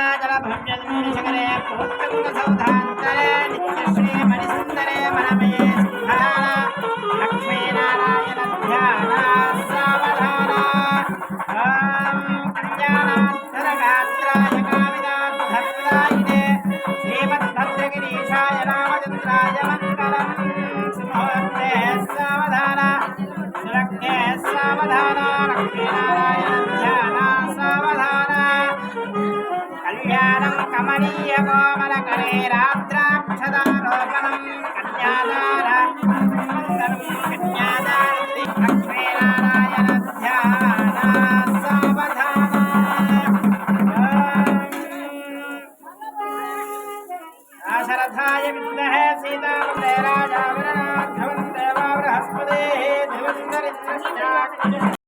श्रीभद्राचलभव्यशकरे प्रोत्तङ्गसौधान्तरे नित्यश्रीमणिसुन्दरे मनमये सुधारा लक्ष्मीनारायणध्याना सावधाना कल्याणाद्धरगात्राय कामिदाद्धत्रायिने श्रीमद्भद्रगिरीशाय रामचन्द्राय मङ्गलम् सुमुहूर्ते सावधाना सुरग्ने सावधाना लक्ष्मीनारायणध्याना सावधाना कल्याणं कमनीय कोमलकरे रात्राक्षदारोपणं कन्यादार कन्यादारति लक्ष्मीनारायणध्याना सावधाना दाशरथाय विद्महे सीतापते राजावरणार्धवन्ते वा बृहस्पतेः ध्रुवन्दरिन्द्रश्च